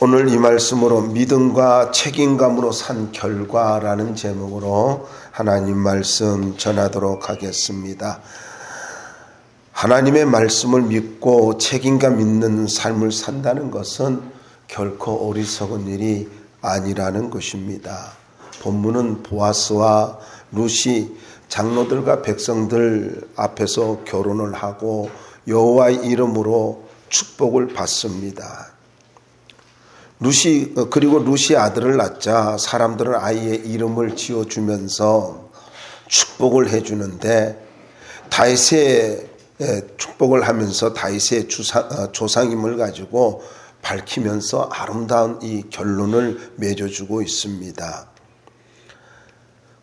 오늘 이 말씀으로 믿음과 책임감으로 산 결과라는 제목으로 하나님 말씀 전하도록 하겠습니다. 하나님의 말씀을 믿고 책임감 있는 삶을 산다는 것은 결코 어리석은 일이 아니라는 것입니다. 본문은 보아스와 룻이 장로들과 백성들 앞에서 결혼을 하고 여호와의 이름으로 축복을 받습니다. 그리고 룻이 아들을 낳자 사람들은 아이의 이름을 지어주면서 축복을 해주는데 다윗의 축복을 하면서 다윗의 조상임을 가지고 밝히면서 아름다운 이 결론을 맺어주고 있습니다.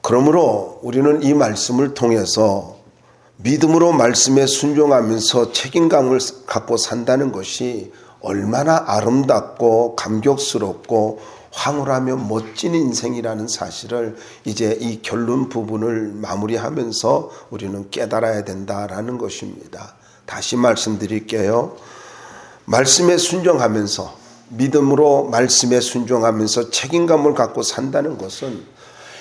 그러므로 우리는 이 말씀을 통해서 믿음으로 말씀에 순종하면서 책임감을 갖고 산다는 것이 얼마나 아름답고 감격스럽고 황홀하며 멋진 인생이라는 사실을 이제 이 결론 부분을 마무리하면서 우리는 깨달아야 된다라는 것입니다. 다시 말씀드릴게요. 말씀에 순종하면서 믿음으로 말씀에 순종하면서 책임감을 갖고 산다는 것은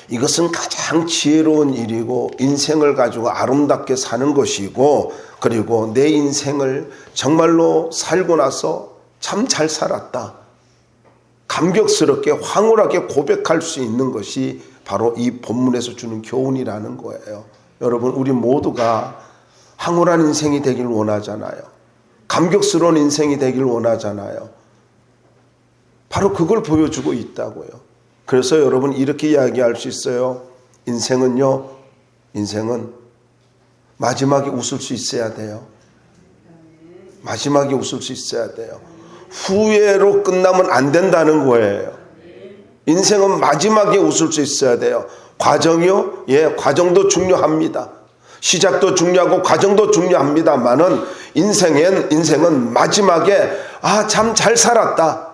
이것은 가장 지혜로운 일이고 인생을 가지고 아름답게 사는 것이고 그리고 내 인생을 정말로 살고 나서 참 잘 살았다. 감격스럽게 황홀하게 고백할 수 있는 것이 바로 이 본문에서 주는 교훈이라는 거예요. 여러분 우리 모두가 황홀한 인생이 되길 원하잖아요. 감격스러운 인생이 되길 원하잖아요. 바로 그걸 보여주고 있다고요. 그래서 여러분 이렇게 이야기할 수 있어요. 인생은 마지막에 웃을 수 있어야 돼요. 마지막에 웃을 수 있어야 돼요. 후회로 끝나면 안 된다는 거예요. 인생은 마지막에 웃을 수 있어야 돼요. 과정이요? 과정도 중요합니다. 시작도 중요하고 과정도 중요합니다만은 인생은 마지막에 참 잘 살았다.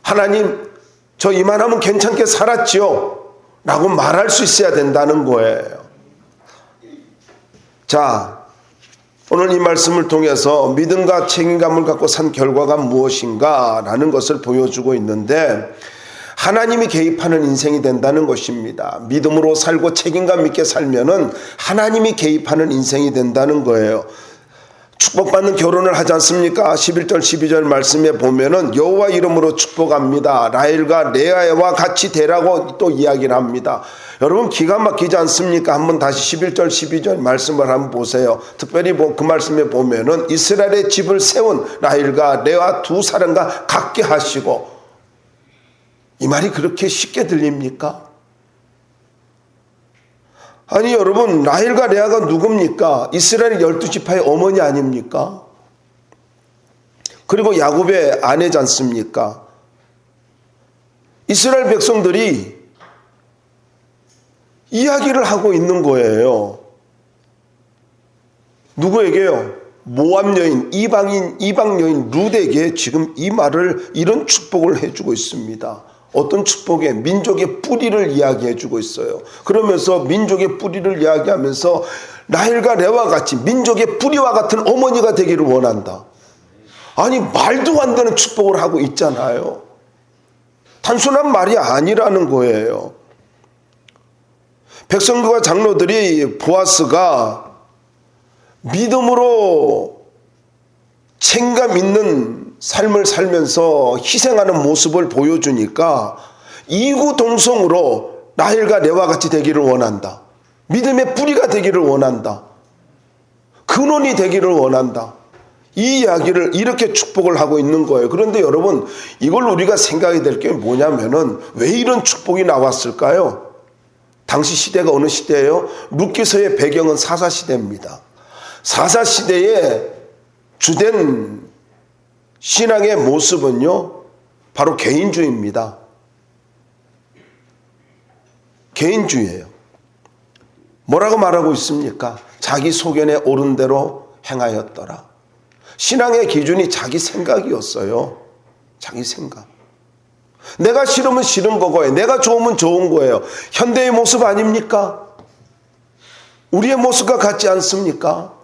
하나님 저 이만하면 괜찮게 살았지요 라고 말할 수 있어야 된다는 거예요. 자, 오늘 이 말씀을 통해서 믿음과 책임감을 갖고 산 결과가 무엇인가 라는 것을 보여주고 있는데 하나님이 개입하는 인생이 된다는 것입니다. 믿음으로 살고 책임감 있게 살면은 하나님이 개입하는 인생이 된다는 거예요. 축복받는 결혼을 하지 않습니까? 11절 12절 말씀에 보면은 여호와 이름으로 축복합니다. 라헬과 레아와 같이 되라고 또 이야기를 합니다. 여러분 기가 막히지 않습니까? 한번 다시 11절 12절 말씀을 한번 보세요. 특별히 그 말씀에 보면은 이스라엘의 집을 세운 라헬과 레아 두 사람과 같게 하시고, 이 말이 그렇게 쉽게 들립니까? 아니 여러분 라헬과 레아가 누굽니까? 이스라엘 12지파의 어머니 아닙니까? 그리고 야곱의 아내지 않습니까? 이스라엘 백성들이 이야기를 하고 있는 거예요. 누구에게요? 모압 여인, 이방 여인 룻에게 지금 이 말을, 이런 축복을 해주고 있습니다. 어떤 축복에? 민족의 뿌리를 이야기해주고 있어요. 그러면서 민족의 뿌리를 이야기하면서 라헬과 레아와 같이 민족의 뿌리와 같은 어머니가 되기를 원한다. 아니 말도 안 되는 축복을 하고 있잖아요. 단순한 말이 아니라는 거예요. 백성들과 장로들이 보아스가 믿음으로 책임감 있는 삶을 살면서 희생하는 모습을 보여주니까 이구동성으로 라헬과 레아와 같이 되기를 원한다. 믿음의 뿌리가 되기를 원한다. 근원이 되기를 원한다. 이 이야기를 이렇게 축복을 하고 있는 거예요. 그런데 여러분 이걸 우리가 생각해야 될 게 뭐냐면은 왜 이런 축복이 나왔을까요? 당시 시대가 어느 시대예요? 룻기서의 배경은 사사시대입니다. 사사시대의 주된 신앙의 모습은요 바로 개인주의입니다. 개인주의예요. 뭐라고 말하고 있습니까? 자기 소견에 옳은 대로 행하였더라. 신앙의 기준이 자기 생각이었어요. 자기 생각. 내가 싫으면 싫은 거고요. 내가 좋으면 좋은 거예요. 현대의 모습 아닙니까? 우리의 모습과 같지 않습니까?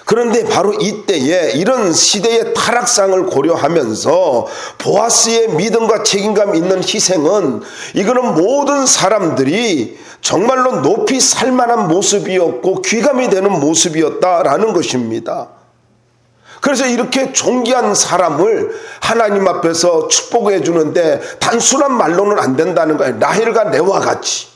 그런데 바로 이때에 이런 시대의 타락상을 고려하면서 보아스의 믿음과 책임감 있는 희생은 이거는 모든 사람들이 정말로 높이 살만한 모습이었고 귀감이 되는 모습이었다라는 것입니다. 그래서 이렇게 존귀한 사람을 하나님 앞에서 축복해 주는데 단순한 말로는 안 된다는 거예요. 라헬과 레와 같이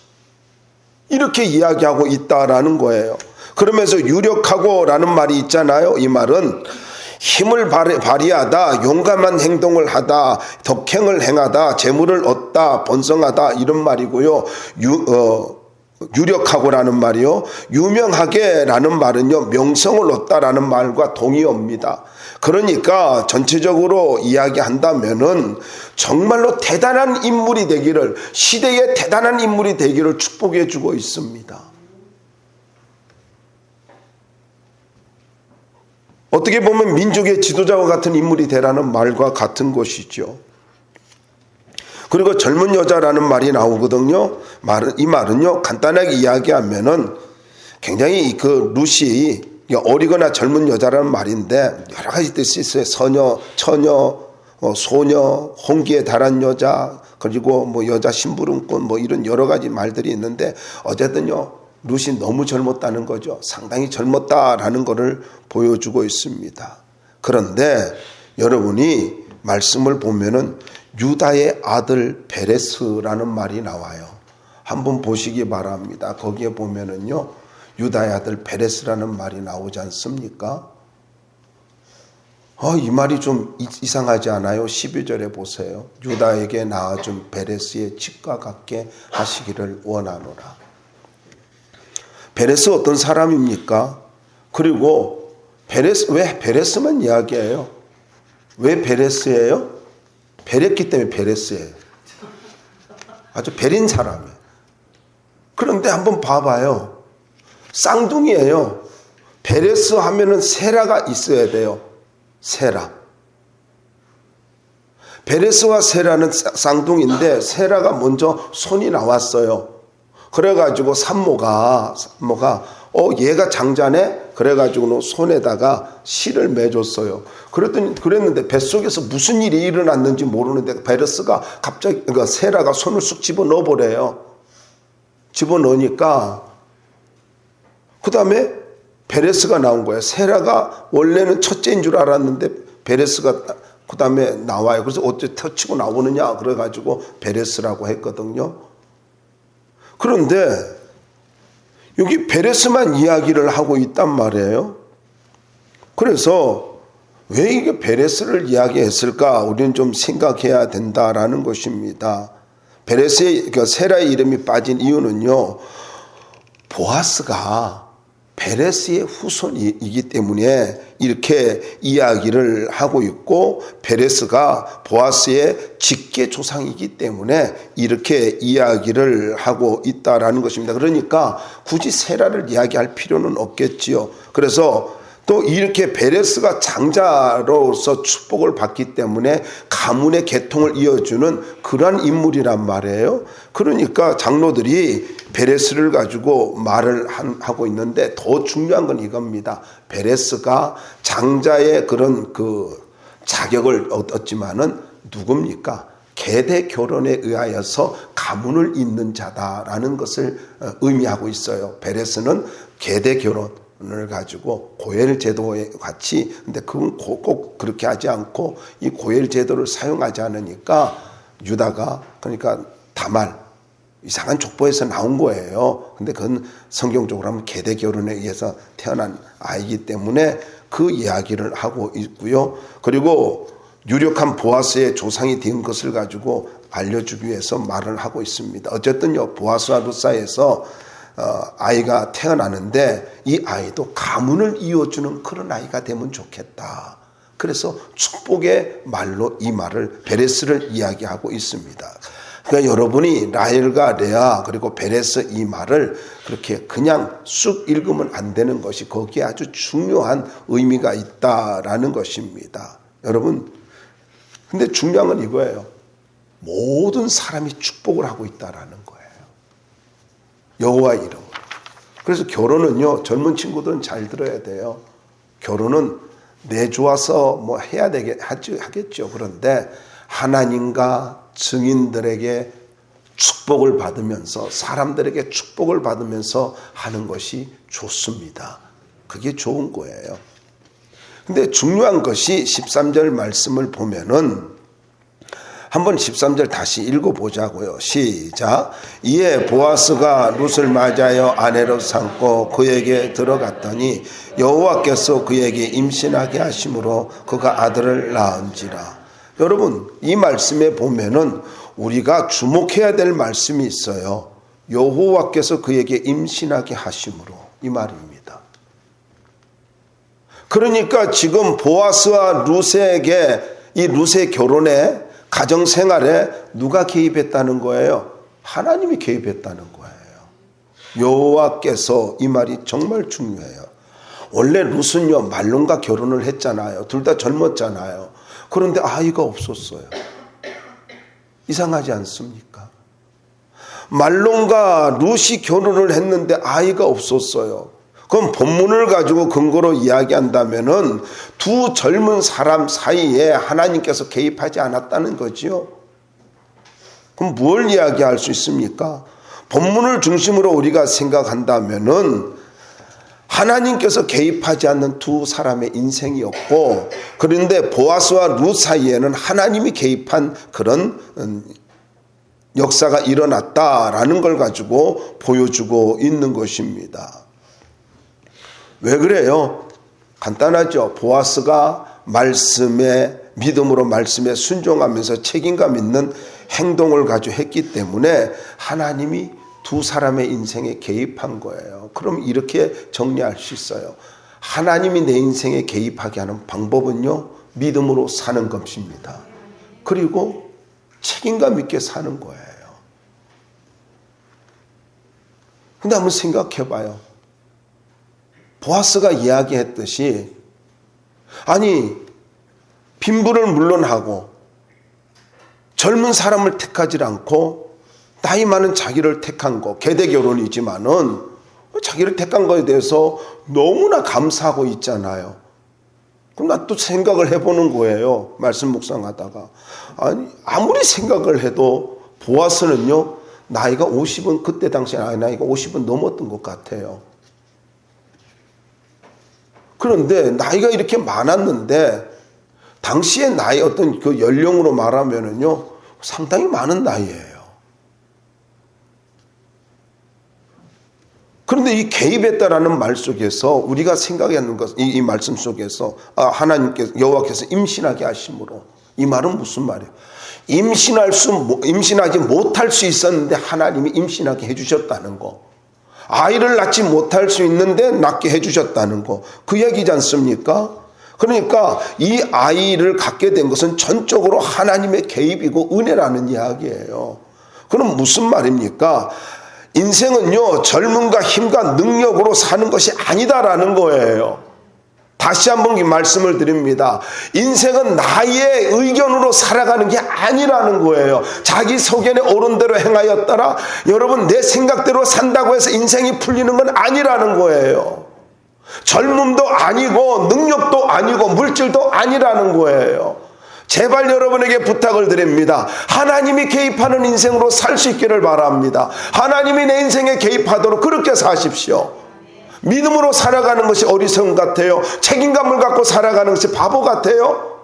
이렇게 이야기하고 있다라는 거예요. 그러면서 유력하고 라는 말이 있잖아요. 이 말은 힘을 발휘하다, 용감한 행동을 하다, 덕행을 행하다, 재물을 얻다, 번성하다 이런 말이고요. 유력하고라는 말이요. 유명하게라는 말은요. 명성을 얻다라는 말과 동의어입니다. 그러니까 전체적으로 이야기한다면은 정말로 대단한 인물이 되기를, 시대의 대단한 인물이 되기를 축복해 주고 있습니다. 어떻게 보면 민족의 지도자와 같은 인물이 되라는 말과 같은 것이죠. 그리고 젊은 여자라는 말이 나오거든요. 이 말은요, 간단하게 이야기하면은 굉장히 그 루시, 어리거나 젊은 여자라는 말인데 여러 가지 뜻이 있어요. 서녀, 처녀, 소녀, 홍기에 달한 여자, 그리고 뭐 여자 심부름꾼, 뭐 이런 여러 가지 말들이 있는데 어쨌든요, 루시 너무 젊었다는 거죠. 상당히 젊었다라는 것을 보여주고 있습니다. 그런데 여러분이 말씀을 보면은 유다의 아들 베레스라는 말이 나와요. 한번 보시기 바랍니다. 거기에 보면은요, 유다의 아들 베레스라는 말이 나오지 않습니까? 이 말이 좀 이상하지 않아요? 12절에 보세요. 유다에게 낳아준 베레스의 집과 같게 하시기를 원하노라. 베레스 어떤 사람입니까? 그리고 왜 베레스만 이야기해요? 왜 베레스예요? 베렸기 때문에 베레스예요. 아주 베린 사람이에요. 그런데 한번 봐봐요. 쌍둥이에요. 베레스 하면은 세라가 있어야 돼요. 세라. 베레스와 세라는 쌍둥이인데 세라가 먼저 손이 나왔어요. 그래가지고 산모가 얘가 장자네? 그래가지고 손에다가 실을 매줬어요. 그랬는데 뱃속에서 무슨 일이 일어났는지 모르는데 베레스가 갑자기, 그러니까 세라가 손을 쑥 집어넣어 보래요. 집어넣으니까 그 다음에 베레스가 나온 거예요. 세라가 원래는 첫째인 줄 알았는데 베레스가 그 다음에 나와요. 그래서 어째 터치고 나오느냐 그래가지고 베레스라고 했거든요. 그런데 여기 베레스만 이야기를 하고 있단 말이에요. 그래서 왜 이게 베레스를 이야기했을까? 우리는 좀 생각해야 된다라는 것입니다. 베레스의, 그러니까 세라의 이름이 빠진 이유는요, 보아스가 베레스의 후손이기 때문에 이렇게 이야기를 하고 있고, 베레스가 보아스의 직계 조상이기 때문에 이렇게 이야기를 하고 있다라는 것입니다. 그러니까 굳이 세라를 이야기할 필요는 없겠지요. 그래서 또 이렇게 베레스가 장자로서 축복을 받기 때문에 가문의 계통을 이어주는 그러한 인물이란 말이에요. 그러니까 장로들이 베레스를 가지고 말을 하고 있는데 더 중요한 건 이겁니다. 베레스가 장자의 그런 그 자격을 얻었지만은 누굽니까? 계대 결혼에 의하여서 가문을 잇는 자다라는 것을 의미하고 있어요. 베레스는 계대 결혼을 가지고 고엘 제도에 같이, 근데 그건 꼭 그렇게 하지 않고 이 고엘 제도를 사용하지 않으니까 유다가, 그러니까 다말, 이상한 족보에서 나온 거예요. 근데 그건 성경적으로 하면 계대 결혼에 의해서 태어난 아이기 때문에 그 이야기를 하고 있고요. 그리고 유력한 보아스의 조상이 된 것을 가지고 알려주기 위해서 말을 하고 있습니다. 어쨌든요, 보아스와 룻 사이에서 아이가 태어나는데 이 아이도 가문을 이어주는 그런 아이가 되면 좋겠다. 그래서 축복의 말로 이 말을, 베레스를 이야기하고 있습니다. 그러니까 여러분이 라헬과 레아 그리고 베레스 이 말을 그렇게 그냥 쑥 읽으면 안 되는 것이 거기에 아주 중요한 의미가 있다라는 것입니다. 여러분, 근데 중요한 건 이거예요. 모든 사람이 축복을 하고 있다라는 거예요. 여호와 이름으로. 그래서 결혼은요, 젊은 친구들은 잘 들어야 돼요. 결혼은 내주와서 뭐 해야 하겠죠. 그런데 하나님과 증인들에게 축복을 받으면서, 사람들에게 축복을 받으면서 하는 것이 좋습니다. 그게 좋은 거예요. 근데 중요한 것이 13절 말씀을 보면은, 한번 13절 다시 읽어보자고요. 시작. 이에 보아스가 룻을 맞이하여 아내로 삼고 그에게 들어갔더니 여호와께서 그에게 임신하게 하심으로 그가 아들을 낳은지라. 여러분, 이 말씀에 보면은 우리가 주목해야 될 말씀이 있어요. 여호와께서 그에게 임신하게 하심으로, 이 말입니다. 그러니까 지금 보아스와 룻에게, 이 룻의 결혼에, 가정생활에 누가 개입했다는 거예요? 하나님이 개입했다는 거예요. 여호와께서, 이 말이 정말 중요해요. 원래 룻은요, 말론과 결혼을 했잖아요. 둘 다 젊었잖아요. 그런데 아이가 없었어요. 이상하지 않습니까? 말론과 룻이 결혼을 했는데 아이가 없었어요. 그럼 본문을 가지고 근거로 이야기한다면은 두 젊은 사람 사이에 하나님께서 개입하지 않았다는 거지요. 그럼 뭘 이야기할 수 있습니까? 본문을 중심으로 우리가 생각한다면은 하나님께서 개입하지 않는 두 사람의 인생이었고, 그런데 보아스와 룻 사이에는 하나님이 개입한 그런 역사가 일어났다라는 걸 가지고 보여주고 있는 것입니다. 왜 그래요? 간단하죠. 보아스가 믿음으로 말씀에 순종하면서 책임감 있는 행동을 가지고 했기 때문에 하나님이 두 사람의 인생에 개입한 거예요. 그럼 이렇게 정리할 수 있어요. 하나님이 내 인생에 개입하게 하는 방법은요, 믿음으로 사는 것입니다. 그리고 책임감 있게 사는 거예요. 근데 한번 생각해 봐요. 보아스가 이야기했듯이, 아니, 빈부를 물론하고 젊은 사람을 택하지 않고 나이 많은 자기를 택한 거, 계대 결혼이지만은 자기를 택한 거에 대해서 너무나 감사하고 있잖아요. 그럼 나 또 생각을 해보는 거예요. 말씀 묵상하다가. 아니, 아무리 생각을 해도 보아스는요, 나이가 50은, 그때 당시에 나이가 50은 넘었던 것 같아요. 그런데 나이가 이렇게 많았는데 당시의 나이, 어떤 그 연령으로 말하면은요, 상당히 많은 나이예요. 그런데 이 개입했다라는 말 속에서 우리가 생각하는 것, 이 말씀 속에서 하나님께서, 여호와께서 임신하게 하심으로, 이 말은 무슨 말이에요? 임신하지 못할 수 있었는데 하나님이 임신하게 해주셨다는 거. 아이를 낳지 못할 수 있는데 낳게 해주셨다는 거. 그 얘기지 않습니까? 그러니까 이 아이를 갖게 된 것은 전적으로 하나님의 개입이고 은혜라는 이야기예요. 그럼 무슨 말입니까? 인생은요, 젊음과 힘과 능력으로 사는 것이 아니다라는 거예요. 다시 한번 이 말씀을 드립니다. 인생은 나의 의견으로 살아가는 게 아니라는 거예요. 자기 소견에 옳은 대로 행하였더라. 여러분, 내 생각대로 산다고 해서 인생이 풀리는 건 아니라는 거예요. 젊음도 아니고 능력도 아니고 물질도 아니라는 거예요. 제발 여러분에게 부탁을 드립니다. 하나님이 개입하는 인생으로 살 수 있기를 바랍니다. 하나님이 내 인생에 개입하도록 그렇게 사십시오. 믿음으로 살아가는 것이 어리석음 같아요? 책임감을 갖고 살아가는 것이 바보 같아요?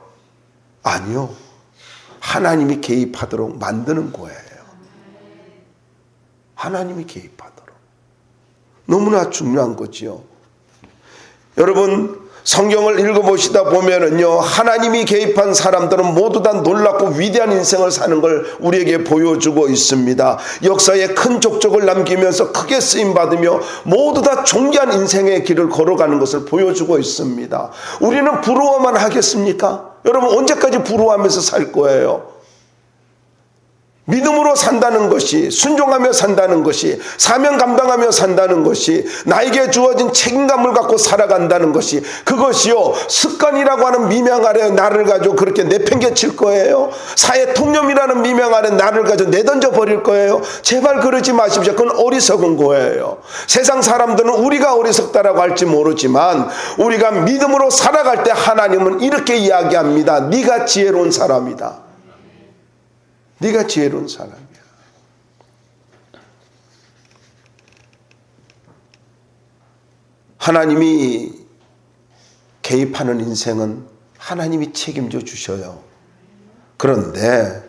아니요. 하나님이 개입하도록 만드는 거예요. 하나님이 개입하도록. 너무나 중요한 거지요. 여러분, 성경을 읽어보시다 보면은요, 하나님이 개입한 사람들은 모두 다 놀랍고 위대한 인생을 사는 걸 우리에게 보여주고 있습니다. 역사에 큰 족적을 남기면서 크게 쓰임받으며 모두 다 존귀한 인생의 길을 걸어가는 것을 보여주고 있습니다. 우리는 부러워만 하겠습니까? 여러분, 언제까지 부러워하면서 살 거예요? 믿음으로 산다는 것이, 순종하며 산다는 것이, 사명 감당하며 산다는 것이, 나에게 주어진 책임감을 갖고 살아간다는 것이, 그것이요 습관이라고 하는 미명 아래 나를 가지고 그렇게 내팽개칠 거예요? 사회 통념이라는 미명 아래 나를 가지고 내던져 버릴 거예요? 제발 그러지 마십시오. 그건 어리석은 거예요. 세상 사람들은 우리가 어리석다라고 할지 모르지만 우리가 믿음으로 살아갈 때 하나님은 이렇게 이야기합니다. 네가 지혜로운 사람이다. 네가 지혜로운 사람이야. 하나님이 개입하는 인생은 하나님이 책임져 주셔요. 그런데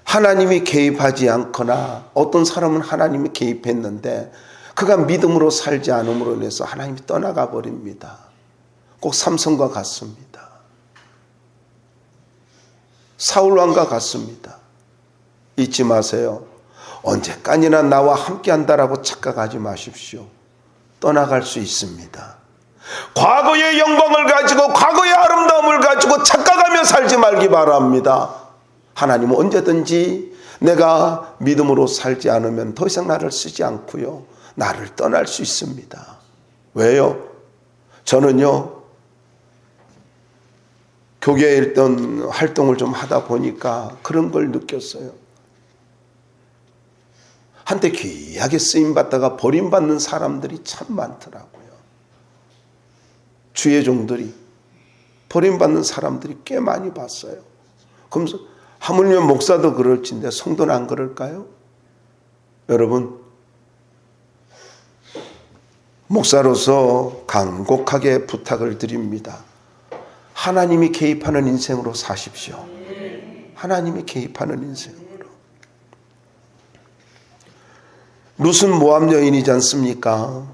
하나님이 개입하지 않거나 어떤 사람은 하나님이 개입했는데 그가 믿음으로 살지 않음으로 인해서 하나님이 떠나가 버립니다. 꼭 삼손과 같습니다. 사울왕과 같습니다. 잊지 마세요. 언제까지나 나와 함께한다라고 착각하지 마십시오. 떠나갈 수 있습니다. 과거의 영광을 가지고 과거의 아름다움을 가지고 착각하며 살지 말기 바랍니다. 하나님은 언제든지 내가 믿음으로 살지 않으면 더 이상 나를 쓰지 않고요, 나를 떠날 수 있습니다. 왜요? 저는요, 교계에 있던 활동을 좀 하다 보니까 그런 걸 느꼈어요. 한때 귀하게 쓰임받다가 버림받는 사람들이 참 많더라고요. 주의 종들이 버림받는 사람들이 꽤 많이 봤어요. 그러면서 하물며 목사도 그럴진데 성도는 안 그럴까요? 여러분, 목사로서 간곡하게 부탁을 드립니다. 하나님이 개입하는 인생으로 사십시오. 하나님이 개입하는 인생으로. 룻은 모압 여인이지 않습니까?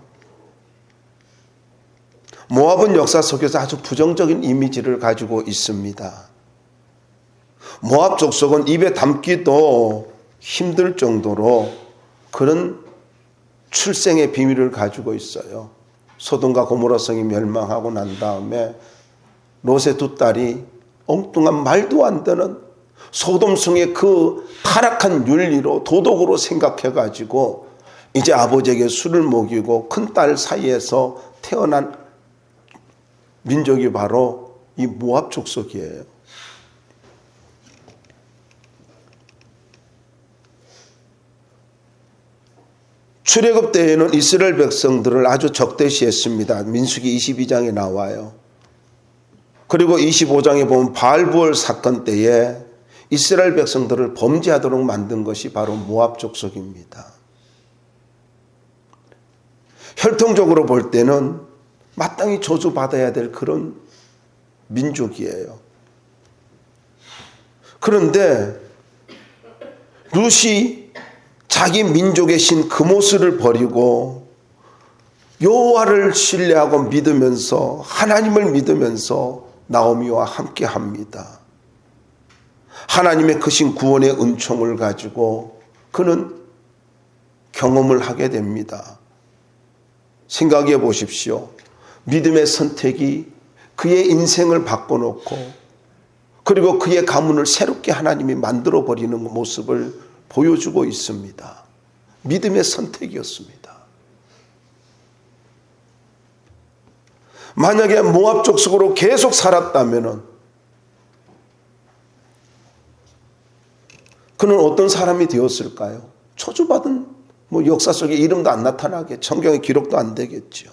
모압은 역사 속에서 아주 부정적인 이미지를 가지고 있습니다. 모압 족속은 입에 담기도 힘들 정도로 그런 출생의 비밀을 가지고 있어요. 소돔과 고모라 성이 멸망하고 난 다음에 롯의 두 딸이 엉뚱한 말도 안 되는 소돔성의 그 타락한 윤리로 도덕으로 생각해가지고 이제 아버지에게 술을 먹이고 큰딸 사이에서 태어난 민족이 바로 이 모압 족속이에요. 출애굽 때에는 이스라엘 백성들을 아주 적대시했습니다. 민수기 22장에 나와요. 그리고 25장에 보면 바알부얼 사건 때에 이스라엘 백성들을 범죄하도록 만든 것이 바로 모압 족속입니다. 혈통적으로 볼 때는 마땅히 저주받아야 될 그런 민족이에요. 그런데 룻이 자기 민족의 신 그모스를 버리고 여호와를 신뢰하고 믿으면서 하나님을 믿으면서 나오미와 함께합니다. 하나님의 크신 구원의 은총을 가지고 그는 경험을 하게 됩니다. 생각해 보십시오. 믿음의 선택이 그의 인생을 바꿔놓고 그리고 그의 가문을 새롭게 하나님이 만들어버리는 모습을 보여주고 있습니다. 믿음의 선택이었습니다. 만약에 모압 족속으로 계속 살았다면 그는 어떤 사람이 되었을까요? 저주받은 역사 속에 이름도 안 나타나게 성경의 기록도 안 되겠죠.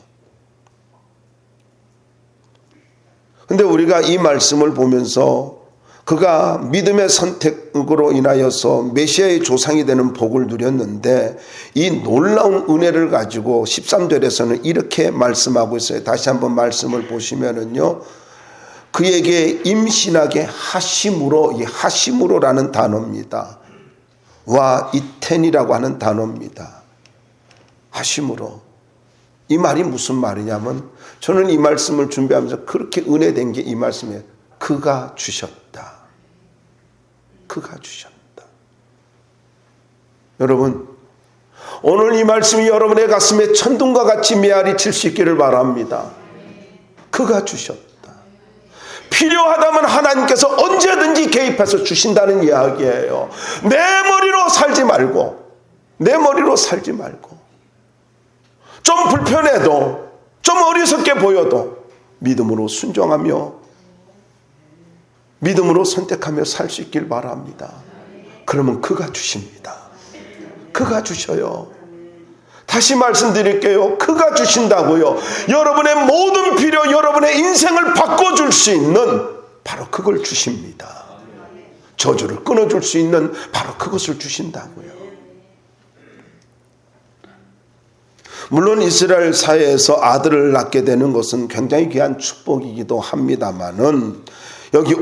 그런데 우리가 이 말씀을 보면서 그가 믿음의 선택으로 인하여서 메시아의 조상이 되는 복을 누렸는데 이 놀라운 은혜를 가지고 13절에서는 이렇게 말씀하고 있어요. 다시 한번 말씀을 보시면은요, 그에게 임신하게 하심으로, 이 하심으로라는 단어입니다. 와 이텐이라고 하는 단어입니다. 하심으로. 이 말이 무슨 말이냐면 저는 이 말씀을 준비하면서 그렇게 은혜된 게 이 말씀이에요. 그가 주셨다. 그가 주셨다. 여러분, 오늘 이 말씀이 여러분의 가슴에 천둥과 같이 메아리 칠 수 있기를 바랍니다. 그가 주셨다. 필요하다면 하나님께서 언제든지 개입해서 주신다는 이야기예요. 내 머리로 살지 말고, 내 머리로 살지 말고, 좀 불편해도, 좀 어리석게 보여도 믿음으로 순종하며 믿음으로 선택하며 살 수 있길 바랍니다. 그러면 그가 주십니다. 그가 주셔요. 다시 말씀드릴게요. 그가 주신다고요. 여러분의 모든 필요, 여러분의 인생을 바꿔줄 수 있는 바로 그걸 주십니다. 저주를 끊어줄 수 있는 바로 그것을 주신다고요. 물론 이스라엘 사회에서 아들을 낳게 되는 것은 굉장히 귀한 축복이기도 합니다만은 여기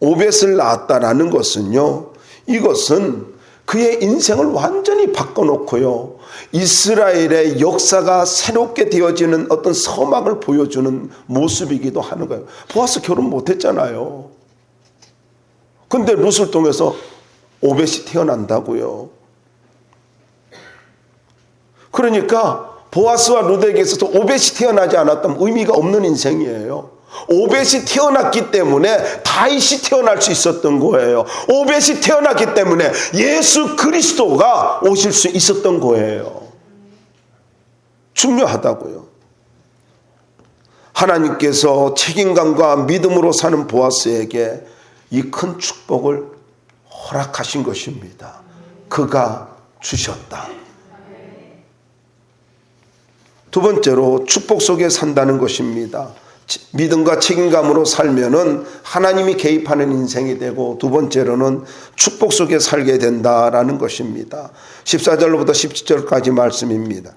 오벳을 낳았다라는 것은요, 이것은 그의 인생을 완전히 바꿔놓고요, 이스라엘의 역사가 새롭게 되어지는 어떤 서막을 보여주는 모습이기도 하는 거예요. 보아스 결혼 못했잖아요. 근데 룻을 통해서 오벳이 태어난다고요. 그러니까 보아스와 룻에게 있어서 오벳이 태어나지 않았다면 의미가 없는 인생이에요. 오벳이 태어났기 때문에 다윗이 태어날 수 있었던 거예요. 오벳이 태어났기 때문에 예수 그리스도가 오실 수 있었던 거예요. 중요하다고요. 하나님께서 책임감과 믿음으로 사는 보아스에게 이 큰 축복을 허락하신 것입니다. 그가 주셨다. 두 번째로 축복 속에 산다는 것입니다. 믿음과 책임감으로 살면은 하나님이 개입하는 인생이 되고, 두 번째로는 축복 속에 살게 된다라는 것입니다. 14절로부터 17절까지 말씀입니다.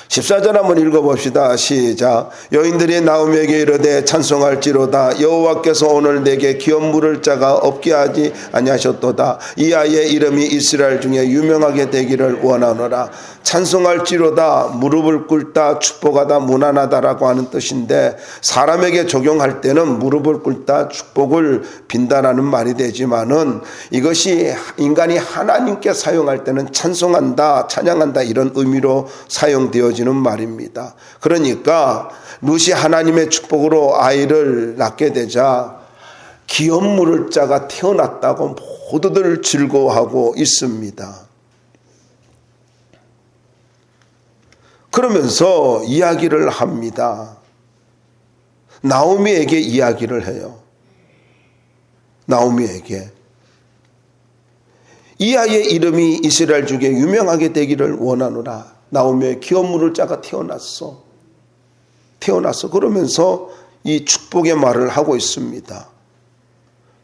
14절 한번 읽어봅시다. 시작. 여인들이 나오미에게 이르되 찬송할지로다. 여호와께서 오늘 내게 기업 물을 자가 없게 하지 아니하셨도다. 이 아이의 이름이 이스라엘 중에 유명하게 되기를 원하노라. 찬송할지로다, 무릎을 꿇다, 축복하다, 무난하다라고 하는 뜻인데, 사람에게 적용할 때는 무릎을 꿇다, 축복을 빈다라는 말이 되지만은 이것이 인간이 하나님께 사용할 때는 찬송한다, 찬양한다 이런 의미로 사용되어지는 말입니다. 그러니까 룻이 하나님의 축복으로 아이를 낳게 되자 기업 물을 자가 태어났다고 모두들 즐거워하고 있습니다. 그러면서 이야기를 합니다. 나오미에게 이야기를 해요. 나오미에게 이 아이의 이름이 이스라엘 중에 유명하게 되기를 원하노라. 나오미의 기업 물을 자가 태어났어. 그러면서 이 축복의 말을 하고 있습니다.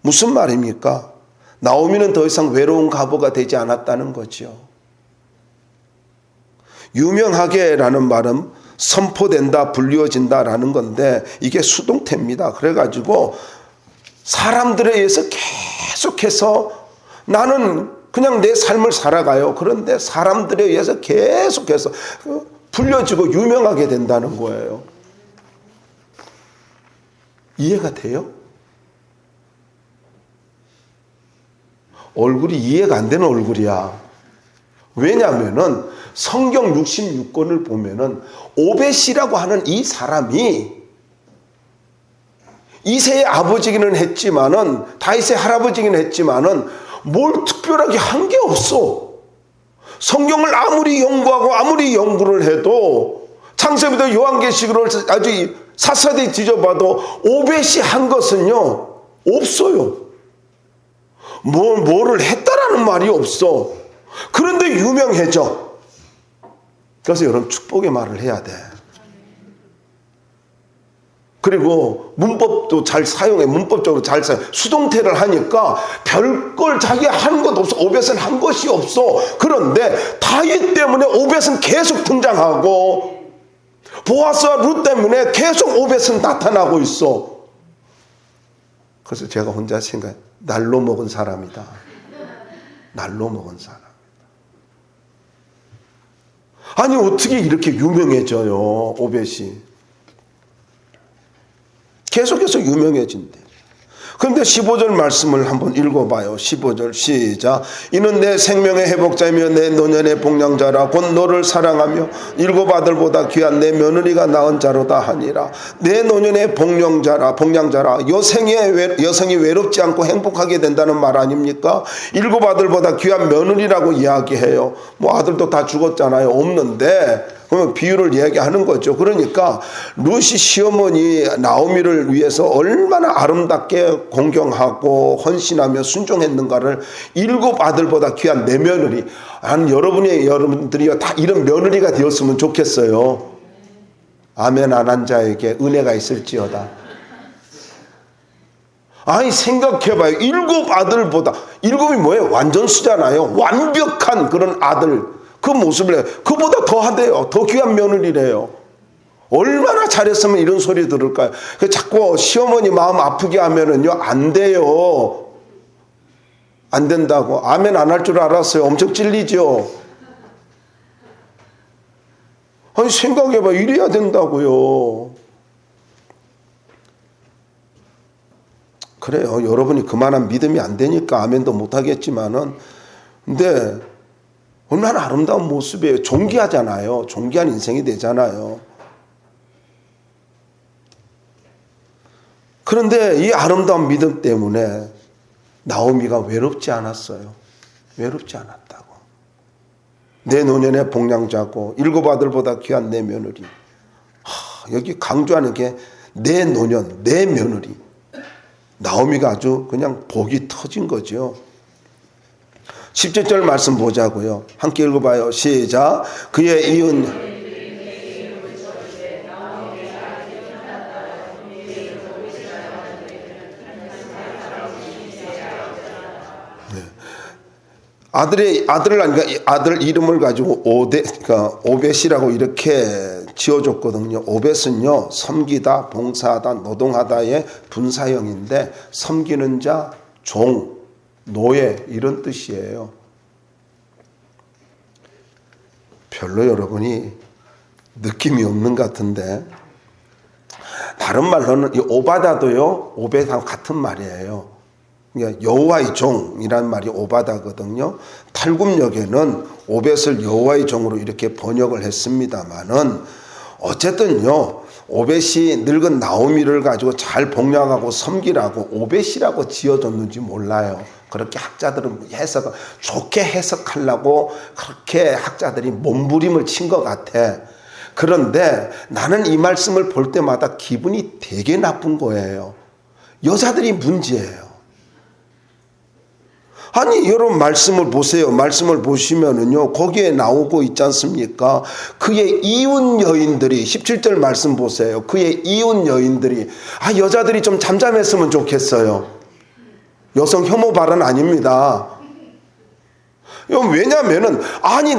무슨 말입니까? 나오미는 더 이상 외로운 과부가 되지 않았다는 거죠. 유명하게라는 말은 선포된다, 불리워진다라는 건데 이게 수동태입니다. 그래가지고 사람들에 의해서 계속해서 나는 그냥 내 삶을 살아가요. 그런데 사람들에 의해서 계속해서 불려지고 유명하게 된다는 거예요. 이해가 돼요? 얼굴이 이해가 안 되는 얼굴이야. 왜냐하면은 성경 66권을 보면은 오벳이라고 하는 이 사람이 이새의 아버지기는 했지만은, 다윗의 할아버지기는 했지만은 뭘 특별하게 한 게 없어. 성경을 아무리 연구하고 아무리 연구를 해도 창세기부터 요한계시록을 아주 샅샅이 뒤져봐도 오벳이 한 것은요 없어요. 뭐를 했다라는 말이 없어. 그런데 유명해져. 그래서 여러분 축복의 말을 해야 돼. 그리고 문법도 잘 사용해. 문법적으로 잘 사용해. 수동태를 하니까 별걸 자기가 하는 것 없어. 오벳은 한 것이 없어. 그런데 다윗 때문에 오벳은 계속 등장하고 보아스와 룻 때문에 계속 오벳은 나타나고 있어. 그래서 제가 혼자 생각해. 날로 먹은 사람이다. 날로 먹은 사람. 아니 어떻게 이렇게 유명해져요, 오벳이. 계속해서 유명해진대. 그런데 15절 말씀을 한번 읽어봐요. 15절 시작. 이는 내 생명의 회복자이며 내 노년의 복량자라. 곧 너를 사랑하며 일곱 아들보다 귀한 내 며느리가 낳은 자로다 하니라. 내 노년의 복량자라. 여성이 외롭지 않고 행복하게 된다는 말 아닙니까? 일곱 아들보다 귀한 며느리라고 이야기해요. 뭐 아들도 다 죽었잖아요. 없는데 그러면 비유를 이야기하는 거죠. 그러니까 룻이 시어머니 나오미를 위해서 얼마나 아름답게 공경하고 헌신하며 순종했는가를 일곱 아들보다 귀한 내 며느리. 여러분들이 다 이런 며느리가 되었으면 좋겠어요. 아멘 안 한 자에게 은혜가 있을지어다. 아니 생각해봐요. 일곱 아들보다, 일곱이 뭐예요? 완전수잖아요. 완벽한 그런 아들. 그 모습을 해요. 그보다 더 하대요. 더 귀한 며느리래요. 얼마나 잘했으면 이런 소리 들을까요? 자꾸 시어머니 마음 아프게 하면은요, 안 돼요. 안 된다고. 아멘 안 할 줄 알았어요. 엄청 찔리죠. 아니, 생각해봐. 이래야 된다고요. 그래요. 여러분이 그만한 믿음이 안 되니까 아멘도 못 하겠지만은, 근데, 얼마나 아름다운 모습이에요. 존귀하잖아요. 존귀한 인생이 되잖아요. 그런데 이 아름다운 믿음 때문에 나오미가 외롭지 않았어요. 외롭지 않았다고. 내 노년의 복량자고 일곱 아들보다 귀한 내 며느리. 여기 강조하는 게 내 노년, 내 며느리. 나오미가 아주 그냥 복이 터진 거죠. 17절 말씀 보자고요. 함께 읽어봐요. 시작. 그의 이은 아들 이름을 가지고 오벳이라고 이렇게 지어줬거든요. 오벳은요, 섬기다, 봉사하다, 노동하다의 분사형인데, 섬기는 자, 종, 노예 이런 뜻이에요. 별로 여러분이 느낌이 없는 것 같은데, 다른 말로는 이 오바다도요, 오벳하고 같은 말이에요. 그러니까 여호와의 종이라는 말이 오바다거든요. 탈굽역에는 오벳을 여호와의 종으로 이렇게 번역을 했습니다만은 어쨌든요, 오벳이 늙은 나오미를 가지고 잘 복양하고 섬기라고 오벳이라고 지어줬는지 몰라요. 그렇게 학자들은 좋게 해석하려고 그렇게 학자들이 몸부림을 친 것 같아. 그런데 나는 이 말씀을 볼 때마다 기분이 되게 나쁜 거예요. 여자들이 문제예요. 아니, 여러분 말씀을 보세요. 말씀을 보시면은요, 거기에 나오고 있지 않습니까? 그의 이웃 여인들이, 17절 말씀 보세요. 그의 이웃 여인들이, 여자들이 좀 잠잠했으면 좋겠어요. 여성 혐오 발언 아닙니다. 왜냐면은,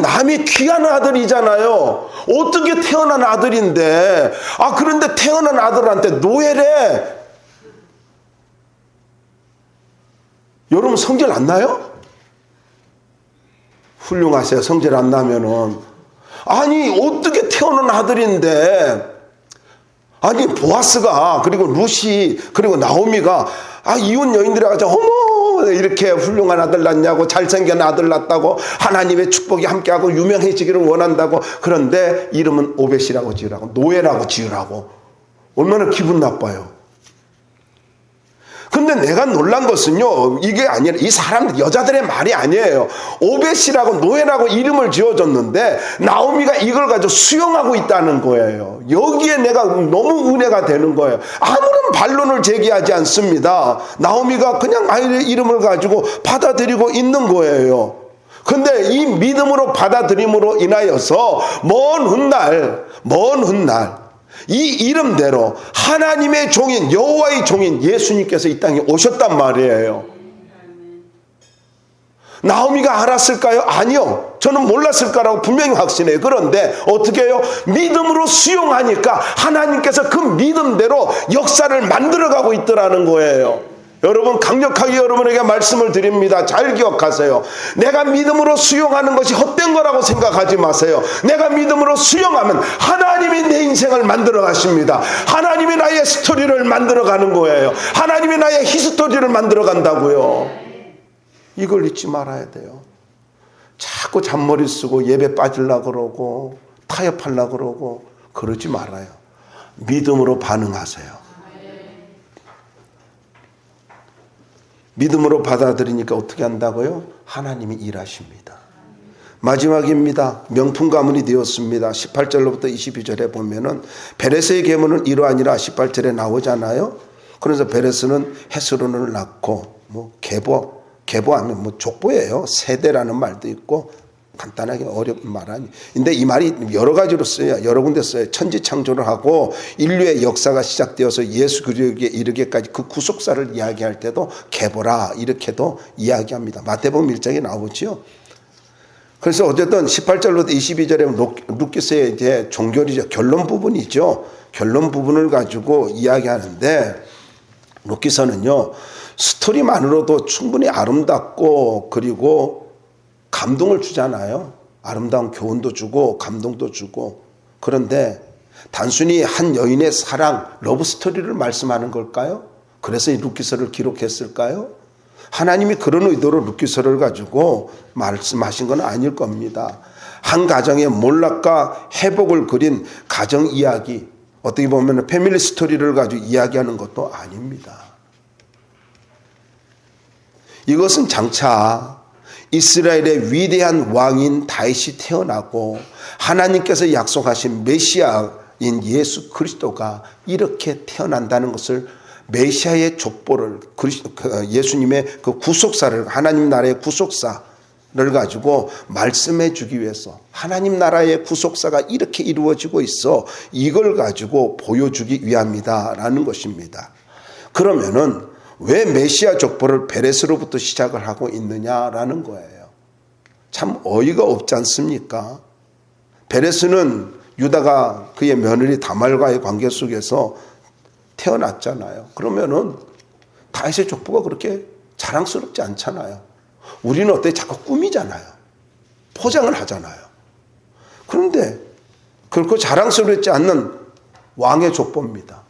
남이 귀한 아들이잖아요. 어떻게 태어난 아들인데, 그런데 태어난 아들한테 노예래. 여러분 성질 안 나요? 훌륭하세요. 성질 안 나면은. 어떻게 태어난 아들인데, 보아스가, 그리고 루시, 그리고 나오미가, 이웃 여인들이 가지고, 어머, 이렇게 훌륭한 아들 낳냐고, 잘생긴 아들 낳았다고, 하나님의 축복이 함께하고 유명해지기를 원한다고, 그런데 이름은 오벳이라고 지으라고, 노예라고 지으라고. 얼마나 기분 나빠요. 근데 내가 놀란 것은요, 이게 아니라 이 사람 여자들의 말이 아니에요. 오벳이라고 노예라고 이름을 지어줬는데 나오미가 이걸 가지고 수용하고 있다는 거예요. 여기에 내가 너무 은혜가 되는 거예요. 아무런 반론을 제기하지 않습니다. 나오미가 그냥 아이의 이름을 가지고 받아들이고 있는 거예요. 근데 이 믿음으로 받아들임으로 인하여서 먼 훗날 이 이름대로 하나님의 종인, 여호와의 종인 예수님께서 이 땅에 오셨단 말이에요. 나오미가 알았을까요? 아니요. 저는 몰랐을 거라고 분명히 확신해요. 그런데 어떻게 해요? 믿음으로 수용하니까 하나님께서 그 믿음대로 역사를 만들어가고 있더라는 거예요. 여러분, 강력하게 여러분에게 말씀을 드립니다. 잘 기억하세요. 내가 믿음으로 수용하는 것이 헛된 거라고 생각하지 마세요. 내가 믿음으로 수용하면 하나님이 내 인생을 만들어 가십니다. 하나님이 나의 스토리를 만들어 가는 거예요. 하나님이 나의 히스토리를 만들어 간다고요. 이걸 잊지 말아야 돼요. 자꾸 잔머리 쓰고 예배 빠지려고 그러고 타협하려고 그러고 그러지 말아요. 믿음으로 반응하세요. 믿음으로 받아들이니까 어떻게 한다고요? 하나님이 일하십니다. 마지막입니다. 명품 가문이 되었습니다. 18절로부터 22절에 보면은 베레스의 계문은 이로 아니라 18절에 나오잖아요. 그래서 베레스는 헤스론을 낳고 계보하면 족보예요. 세대라는 말도 있고 간단하게 어려운 말 아니. 근데 이 말이 여러 가지로 써요. 여러 군데 써요. 천지 창조를 하고 인류의 역사가 시작되어서 예수 그리스도에 이르기까지 그 구속사를 이야기할 때도 계보라 이렇게도 이야기합니다. 마태복음 1장에 나오지요. 그래서 어쨌든 18절부터 22절에 루키스의 이제 종결이죠. 결론 부분이죠. 결론 부분을 가지고 이야기하는데 루키스는요. 스토리만으로도 충분히 아름답고 그리고 감동을 주잖아요. 아름다운 교훈도 주고 감동도 주고. 그런데 단순히 한 여인의 사랑, 러브 스토리를 말씀하는 걸까요? 그래서 이 루키서를 기록했을까요? 하나님이 그런 의도로 루키서를 가지고 말씀하신 건 아닐 겁니다. 한 가정의 몰락과 회복을 그린 가정 이야기, 어떻게 보면 패밀리 스토리를 가지고 이야기하는 것도 아닙니다. 이것은 장차 이스라엘의 위대한 왕인 다윗이 태어나고 하나님께서 약속하신 메시아인 예수 그리스도가 이렇게 태어난다는 것을 메시아의 족보를 예수님의 그 구속사를 하나님 나라의 구속사를 가지고 말씀해 주기 위해서 하나님 나라의 구속사가 이렇게 이루어지고 있어 이걸 가지고 보여주기 위함이다라는 것입니다. 그러면은 왜 메시아 족보를 베레스로부터 시작을 하고 있느냐라는 거예요. 참 어이가 없지 않습니까? 베레스는 유다가 그의 며느리 다말과의 관계 속에서 태어났잖아요. 그러면은 다윗의 족보가 그렇게 자랑스럽지 않잖아요. 우리는 어때 자꾸 꾸미잖아요. 포장을 하잖아요. 그런데 그렇고 자랑스럽지 않는 왕의 족보입니다.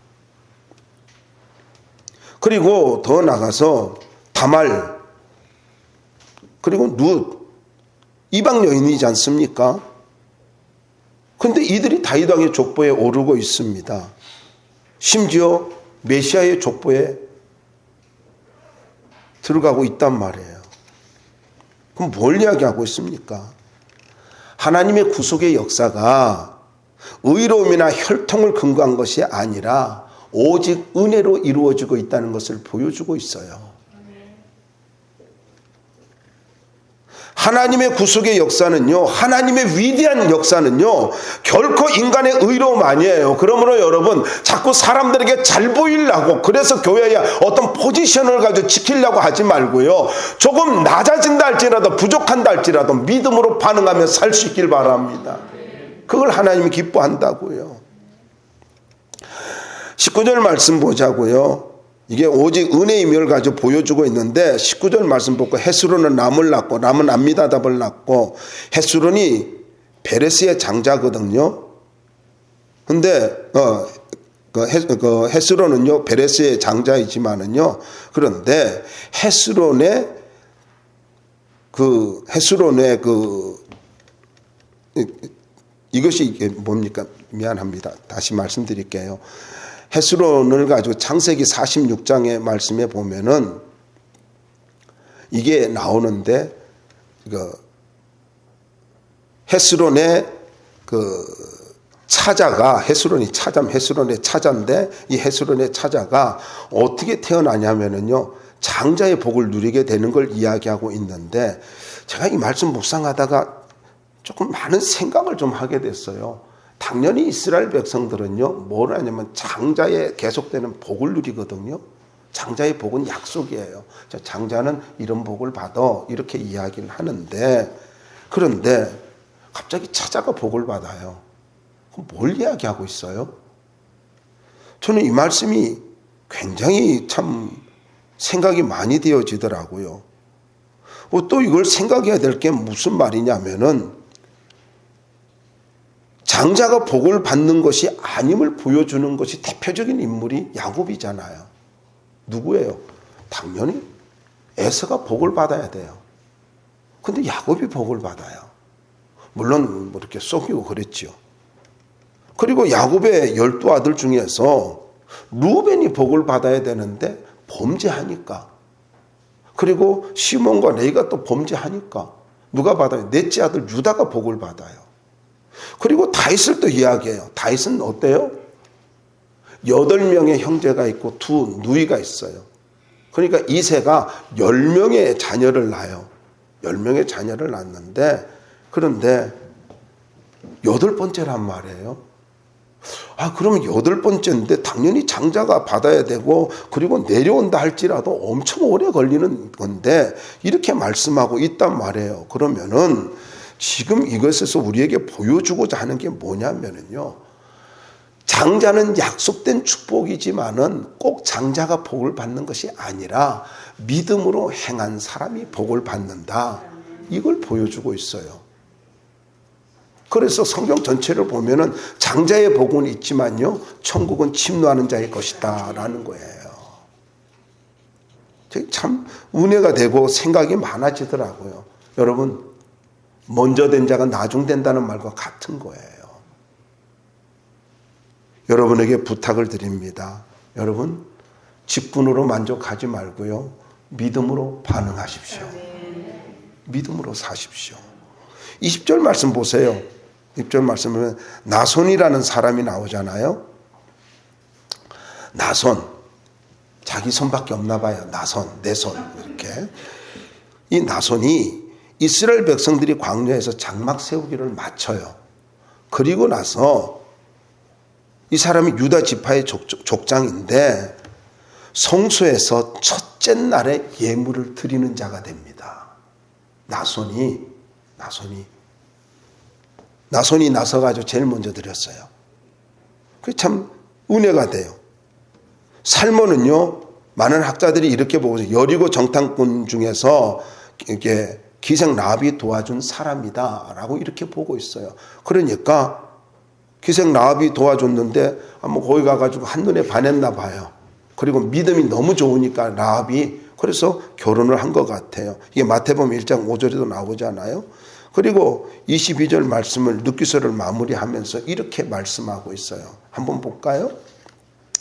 그리고 더 나가서 다말 그리고 룻 이방 여인이지 않습니까? 그런데 이들이 다윗 왕의 족보에 오르고 있습니다. 심지어 메시아의 족보에 들어가고 있단 말이에요. 그럼 뭘 이야기하고 있습니까? 하나님의 구속의 역사가 의로움이나 혈통을 근거한 것이 아니라 오직 은혜로 이루어지고 있다는 것을 보여주고 있어요. 하나님의 구속의 역사는요, 하나님의 위대한 역사는요, 결코 인간의 의로움 아니에요. 그러므로 여러분, 자꾸 사람들에게 잘 보이려고, 그래서 교회에 어떤 포지션을 가지고 지키려고 하지 말고요, 조금 낮아진다 할지라도, 부족한다 할지라도 믿음으로 반응하며 살 수 있길 바랍니다. 그걸 하나님이 기뻐한다고요. 19절 말씀 보자고요. 이게 오직 은혜의 의미를 가지고 보여주고 있는데 19절 말씀 보고 헤스론은 람을 낳고 람은 암미다답을 낳고 헤스론이 베레스의 장자거든요. 근데 헤스론은요 베레스의 장자이지만은요 그런데 헤스론의 이것이 이게 뭡니까? 미안합니다. 다시 말씀드릴게요. 헤스론을 가지고 창세기 46장의 말씀에 보면은 이게 나오는데 헤스론의 차자가 헤스론의 차자인데 이 헤스론의 차자가 어떻게 태어나냐면은요 장자의 복을 누리게 되는 걸 이야기하고 있는데 제가 이 말씀 묵상하다가 조금 많은 생각을 좀 하게 됐어요. 당연히 이스라엘 백성들은요, 뭘 하냐면 장자의 계속되는 복을 누리거든요. 장자의 복은 약속이에요. 장자는 이런 복을 받아 이렇게 이야기를 하는데 그런데 갑자기 차자가 복을 받아요. 그럼 뭘 이야기하고 있어요? 저는 이 말씀이 굉장히 참 생각이 많이 되어지더라고요. 또 이걸 생각해야 될 게 무슨 말이냐면은 장자가 복을 받는 것이 아님을 보여주는 것이 대표적인 인물이 야곱이잖아요. 누구예요? 당연히 에서가 복을 받아야 돼요. 근데 야곱이 복을 받아요. 물론 뭐 이렇게 속이고 그랬죠. 그리고 야곱의 12아들 중에서 루벤이 복을 받아야 되는데 범죄하니까, 그리고 시몬과 레이가 또 범죄하니까 누가 받아요? 넷째 아들 유다가 복을 받아요. 그리고 다윗을 또 이야기해요. 다윗은 어때요? 8명의 형제가 있고 2 누이가 있어요. 그러니까 이새가 10명의 자녀를 낳아요. 10명의 자녀를 낳는데, 그런데 8번째란 말이에요. 그러면 8번째인데 당연히 장자가 받아야 되고, 그리고 내려온다 할지라도 엄청 오래 걸리는 건데 이렇게 말씀하고 있단 말이에요. 그러면은 지금 이것에서 우리에게 보여주고자 하는 게 뭐냐면요, 장자는 약속된 축복이지만은 꼭 장자가 복을 받는 것이 아니라 믿음으로 행한 사람이 복을 받는다, 이걸 보여주고 있어요. 그래서 성경 전체를 보면은 장자의 복은 있지만요, 천국은 침노하는 자의 것이다 라는 거예요. 참 은혜가 되고 생각이 많아지더라고요. 여러분, 먼저 된 자가 나중된다는 말과 같은 거예요. 여러분에게 부탁을 드립니다. 여러분, 직분으로 만족하지 말고요, 믿음으로 반응하십시오. 믿음으로 사십시오. 20절 말씀 보세요. 20절 말씀 보면 나손이라는 사람이 나오잖아요. 나손, 자기 손밖에 없나 봐요. 나손, 내 손, 이렇게. 이 나손이 이스라엘 백성들이 광야에서 장막 세우기를 마쳐요. 그리고 나서 이 사람이 유다 지파의 족장인데 성소에서 첫째 날에 예물을 드리는 자가 됩니다. 나손이 나서가지고 제일 먼저 드렸어요. 그게 참 은혜가 돼요. 살몬은요, 많은 학자들이 이렇게 보고 있어요. 여리고 정탐꾼 중에서 이렇게 기생 라합이 도와준 사람이다라고 이렇게 보고 있어요. 그러니까 기생 라합이 도와줬는데 한번 거기 가가지고 한눈에 반했나 봐요. 그리고 믿음이 너무 좋으니까 라합이 그래서 결혼을 한 것 같아요. 이게 마태복음 1장 5절에도 나오잖아요. 그리고 22절 말씀을 룻기서를 마무리하면서 이렇게 말씀하고 있어요. 한번 볼까요?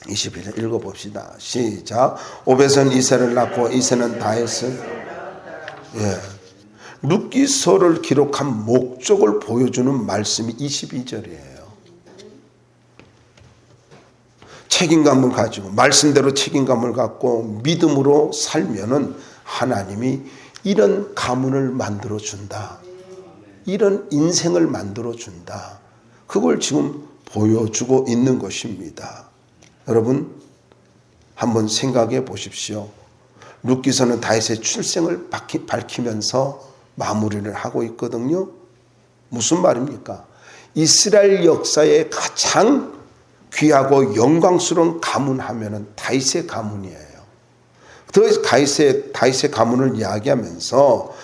22절 읽어봅시다. 시작. 오벳은 이새를 낳고 이새는 다윗을, 룻기서를 기록한 목적을 보여주는 말씀이 22절이에요. 책임감을 가지고, 말씀대로 책임감을 갖고 믿음으로 살면은 하나님이 이런 가문을 만들어 준다, 이런 인생을 만들어 준다, 그걸 지금 보여주고 있는 것입니다. 여러분, 한번 생각해 보십시오. 룻기서는 다윗의 출생을 밝히면서 마무리를 하고 있거든요. 무슨 말입니까? 이스라엘 역사의 가장 귀하고 영광스러운 가문 하면은 다윗의 가문이에요. 다윗의 가문을 이야기하면서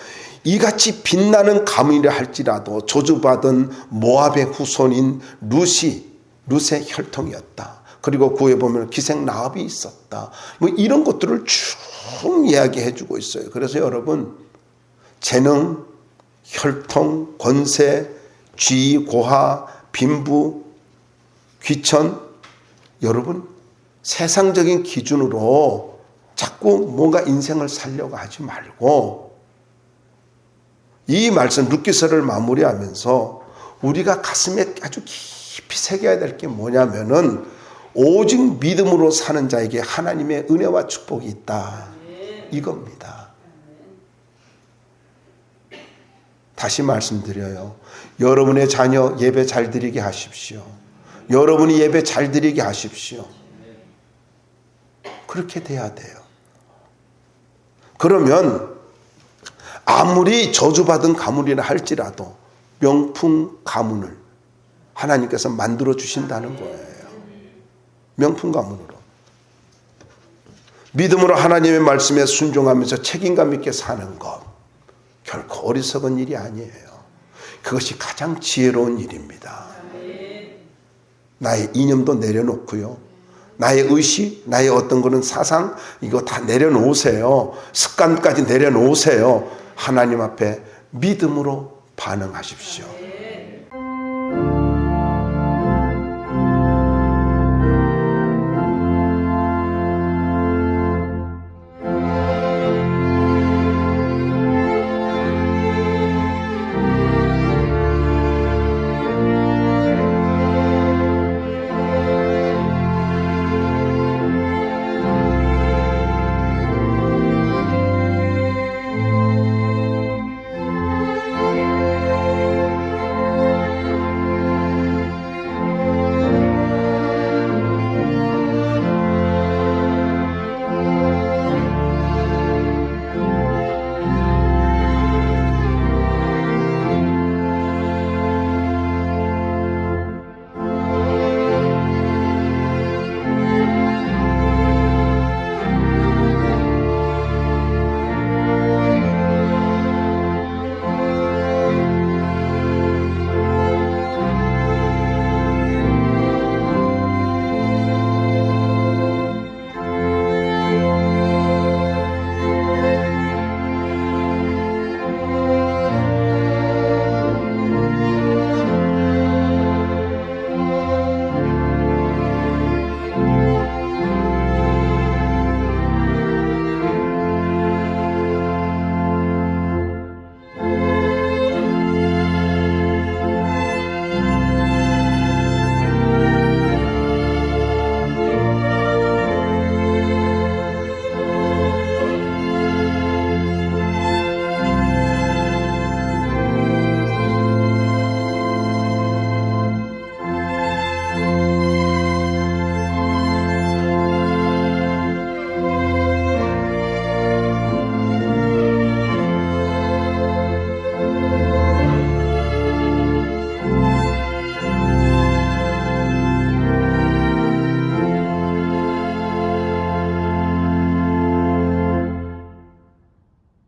이같이 빛나는 가문이라 할지라도 저주받은 모압의 후손인 룻의 혈통이었다. 그리고 그에 보면 기생 라합이 있었다. 뭐 이런 것들을 쭉 이야기해 주고 있어요. 그래서 여러분, 재능, 혈통, 권세, 지위, 고하, 빈부, 귀천, 여러분 세상적인 기준으로 자꾸 뭔가 인생을 살려고 하지 말고, 이 말씀 룻기서를 마무리하면서 우리가 가슴에 아주 깊이 새겨야 될 게 뭐냐면은 오직 믿음으로 사는 자에게 하나님의 은혜와 축복이 있다, 이겁니다. 다시 말씀드려요. 여러분의 자녀 예배 잘 드리게 하십시오. 여러분이 예배 잘 드리게 하십시오. 그렇게 돼야 돼요. 그러면 아무리 저주받은 가문이라 할지라도 명품 가문을 하나님께서 만들어 주신다는 거예요. 명품 가문으로. 믿음으로 하나님의 말씀에 순종하면서 책임감 있게 사는 것, 결코 어리석은 일이 아니에요. 그것이 가장 지혜로운 일입니다. 나의 이념도 내려놓고요. 나의 의식, 나의 어떤 그런 사상, 이거 다 내려놓으세요. 습관까지 내려놓으세요. 하나님 앞에 믿음으로 반응하십시오.